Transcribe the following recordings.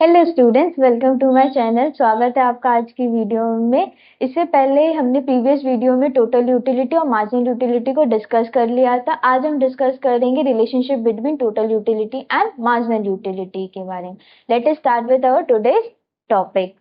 Hello students, welcome to my channel. स्वागत है आपका आज की वीडियो में। इससे पहले हमने प्रीवियस वीडियो में टोटल यूटिलिटी और मार्जिनल यूटिलिटी को डिस्कस कर लिया था। आज हम डिस्कस करेंगे relationship between total utility and marginal utility के बारे में। Let us start with our today's topic.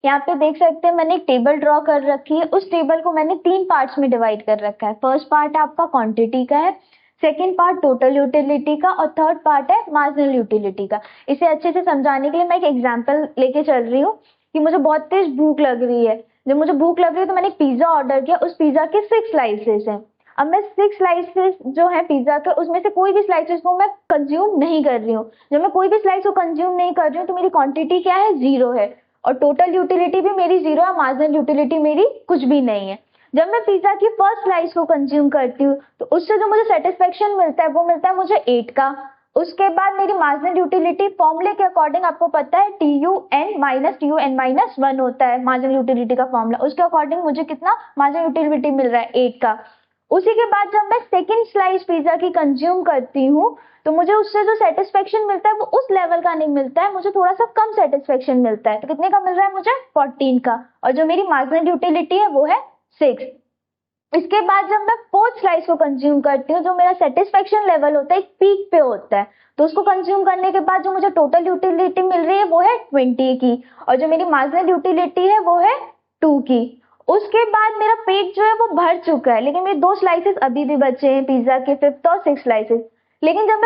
यहाँ पे देख सकते हैं मैंने एक टेबल ड्रॉ कर रखी है। उस टेबल को मैंने 3 पार्ट्स में डिवाइड कर रखा है। फर्स्ट पार्ट आपका क्वांटिटी का है, सेकेंड पार्ट टोटल यूटिलिटी का और थर्ड पार्ट है मार्जिनल यूटिलिटी का। इसे अच्छे से समझाने के लिए मैं एक एग्जांपल लेके चल रही हूँ कि मुझे बहुत तेज भूख लग रही है। जब मुझे भूख लग रही है तो मैंने एक पिज्जा ऑर्डर किया। उस पिज्जा के 6 स्लाइसेस हैं। अब मैं 6 स्लाइसेस जो है पिज्जा के, उसमें से कोई भी स्लाइसेस को मैं कंज्यूम नहीं कर रही हूँ। जब मैं कोई भी स्लाइस को कंज्यूम नहीं कर रही हूँ तो मेरी क्वांटिटी क्या है, 0 है और टोटल यूटिलिटी भी मेरी 0 है, मार्जिनल यूटिलिटी मेरी कुछ भी नहीं है। जब मैं पिज्जा की फर्स्ट स्लाइस को कंज्यूम करती हूँ तो उससे जो मुझे सेटिस्फेक्शन मिलता है वो मिलता है मुझे 8 का। उसके बाद मेरी मार्जिनल यूटिलिटी फॉर्मूले के अकॉर्डिंग आपको पता है TUN-1 होता है मार्जिनल यूटिलिटी का फॉर्मूला। उसके अकॉर्डिंग मुझे कितना मार्जिनल यूटिलिटी मिल रहा है, 8 का। उसी के बाद जब मैं सेकेंड स्लाइस पिज्जा की कंज्यूम करती हूँ तो मुझे उससे जो सेटिस्फेक्शन मिलता है वो उस लेवल का नहीं मिलता है, मुझे थोड़ा सा कम सेटिस्फेक्शन मिलता है। तो कितने का मिल रहा है मुझे, 14 का। और जो मेरी मार्जिनल यूटिलिटी है वो है 6। इसके बाद जब मैं फोर्थ स्लाइस को कंज्यूम करती हूँ, जो मेरा सेटिस्फेक्शन लेवल होता है एक पीक पे होता है, तो उसको कंज्यूम करने के बाद जो मुझे टोटल यूटिलिटी मिल रही है वो है 20 की और जो मेरी मार्जिनल यूटिलिटी है वो है 2 की। उसके बाद मेरा पेट जो है वो भर चुका है, लेकिन मेरे 2 स्लाइसेस अभी भी बचे हैं पिज्जा के, 5th और 6th स्लाइसेस। लेकिन जब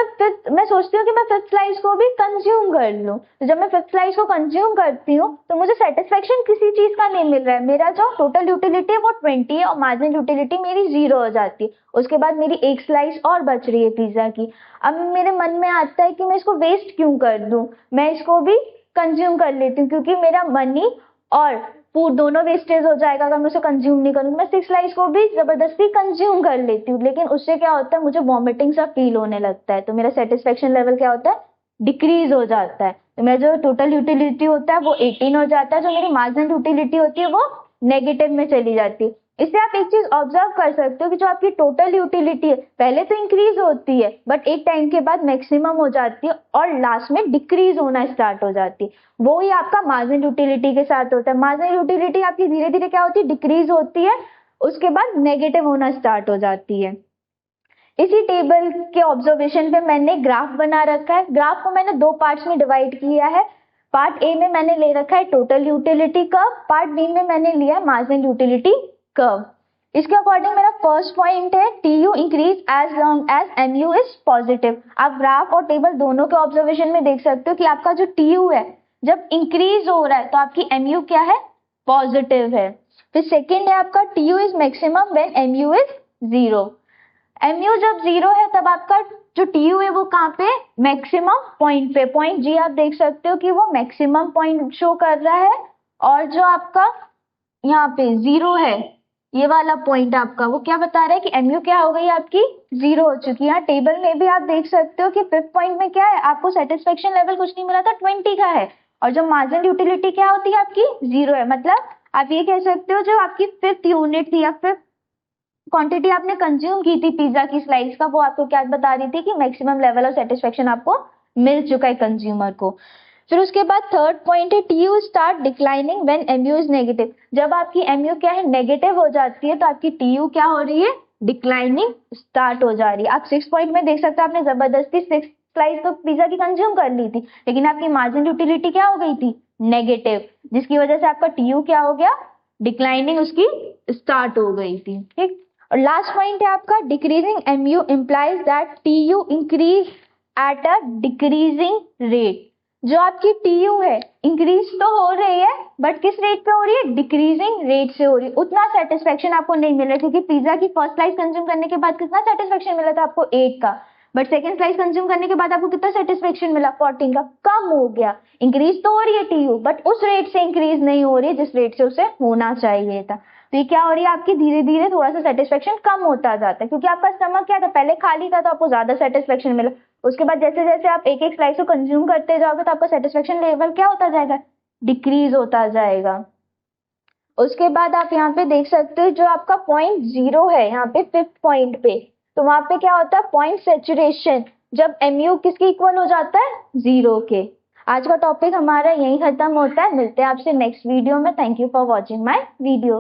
मैं सोचती हूँ कि मैं 5th स्लाइस को भी कंज्यूम कर लूँ, तो जब मैं 5th स्लाइस को कंज्यूम करती हूँ तो मुझे सेटिस्फेक्शन किसी चीज का नहीं मिल रहा है। मेरा जो टोटल यूटिलिटी है वो 20 है और मार्जिनल यूटिलिटी मेरी 0 हो जाती है। उसके बाद मेरी एक स्लाइस और बच रही है पिज्जा की। अब मेरे मन में आता है कि मैं इसको वेस्ट क्यों कर दूं, मैं इसको भी कंज्यूम कर लेती हूँ, क्योंकि मेरा मनी और फूड दोनों वेस्टेज हो जाएगा अगर मैं उसे कंज्यूम नहीं करूंगी। मैं 6 स्लाइस को भी जबरदस्ती कंज्यूम कर लेती हूँ, लेकिन उससे क्या होता है, मुझे वॉमिटिंग सा फील होने लगता है। तो मेरा सेटिस्फेक्शन लेवल क्या होता है, डिक्रीज हो जाता है। तो मेरा जो टोटल यूटिलिटी होता है वो 18 हो जाता है, जो मेरी मार्जिनल यूटिलिटी होती है वो नेगेटिव में चली जाती है। इससे आप एक चीज ऑब्जर्व कर सकते हो कि जो आपकी टोटल यूटिलिटी है पहले तो इंक्रीज होती है बट एक टाइम के बाद मैक्सिमम हो जाती है और लास्ट में डिक्रीज होना स्टार्ट हो जाती है। वो ही आपका मार्जिनल यूटिलिटी के साथ होता है। मार्जिनल यूटिलिटी आपकी धीरे धीरे क्या होती है, डिक्रीज होती है, उसके बाद नेगेटिव होना स्टार्ट हो जाती है। इसी टेबल के ऑब्जर्वेशन पे मैंने ग्राफ बना रखा है। ग्राफ को मैंने 2 पार्ट्स में डिवाइड किया है। पार्ट ए में मैंने ले रखा है total utility curve, part B में मैंने लिया है मार्जिनल यूटिलिटी कर्व। इसके अकॉर्डिंग मेरा फर्स्ट पॉइंट है TU increase as long as MU is positive. आप ग्राफ और टेबल दोनों के ऑब्जर्वेशन में देख सकते हो कि आपका जो TU है जब इंक्रीज हो रहा है तो आपकी MU क्या है, पॉजिटिव है। फिर सेकेंड है आपका TU is maximum when MU is 0। MU जब 0 है तब आपका जो TU है वो कहाँ पे, मैक्सिमम पॉइंट पे। पॉइंट G आप देख सकते हो कि वो मैक्सिमम पॉइंट शो कर रहा है और जो आपका यहाँ पे 0 है, ये वाला पॉइंट आपका वो क्या बता रहा है कि MU क्या हो गई, आपकी 0 हो चुकी है। यहाँ टेबल में भी आप देख सकते हो कि 5th पॉइंट में क्या है, आपको सेटिस्फेक्शन लेवल कुछ नहीं मिला था, 20 का है और जो मार्जिनल यूटिलिटी क्या होती है आपकी 0 है। मतलब आप ये कह सकते हो जो आपकी 5th यूनिट थी या 5th क्वांटिटी आपने कंज्यूम की थी पिज्जा की स्लाइस का, वो आपको क्या बता रही थी कि मैक्सिमम लेवल ऑफ सेटिस्फेक्शन आपको मिल चुका है कंज्यूमर को। फिर उसके बाद थर्ड पॉइंट है TU start declining when MU is negative. जब आपकी MU क्या है, नेगेटिव हो जाती है तो आपकी TU क्या हो रही है, डिक्लाइनिंग स्टार्ट हो जा रही है। आप 6 पॉइंट में देख सकते हो आपने जबरदस्ती 6 स्लाइस तो पिज्जा की कंज्यूम कर ली थी, लेकिन आपकी मार्जिनल यूटिलिटी क्या हो गई थी, नेगेटिव, जिसकी वजह से आपका TU क्या हो गया, डिक्लाइनिंग उसकी स्टार्ट हो गई थी। ठीक। और लास्ट पॉइंट है आपका decreasing MU implies that TU increase at a decreasing rate. जो आपकी TU है इंक्रीज तो हो रही है बट किस रेट पे हो रही है, डिक्रीजिंग रेट से हो रही है। उतना सेटिस्फेक्शन आपको नहीं मिल रहा, क्योंकि पिज्जा की फर्स्ट स्लाइस कंज्यूम करने के बाद कितना सेटिस्फेक्शन मिला था आपको, 8 का, बट सेकंड स्लाइस कंज्यूम करने के बाद आपको कितना सेटिस्फेक्शन मिला, 14 का। कम हो गया। इंक्रीज तो हो रही है TU बट उस रेट से इंक्रीज नहीं हो रही है जिस रेट से उसे होना चाहिए था। तो ये क्या हो रही है, आपकी धीरे धीरे थोड़ा सा सेटिस्फेक्शन कम होता जाता है, क्योंकि आपका स्टमक क्या था, पहले खाली था तो आपको ज्यादा सेटिस्फेक्शन मिला। उसके बाद जैसे जैसे आप एक एक स्लाइस को कंज्यूम करते जाओगे तो आपका सेटिस्फेक्शन लेवल क्या होता जाएगा, डिक्रीज होता जाएगा। उसके बाद आप यहाँ पे देख सकते हो जो आपका पॉइंट 0 है यहाँ पे 5th पॉइंट पे, तो वहां पे क्या होता है, पॉइंट सेचुरेशन, जब MU किसके इक्वल हो जाता है, 0 के। आज का टॉपिक हमारा यहीं खत्म होता है। मिलते हैं आपसे नेक्स्ट वीडियो में। Thank you for watching my video.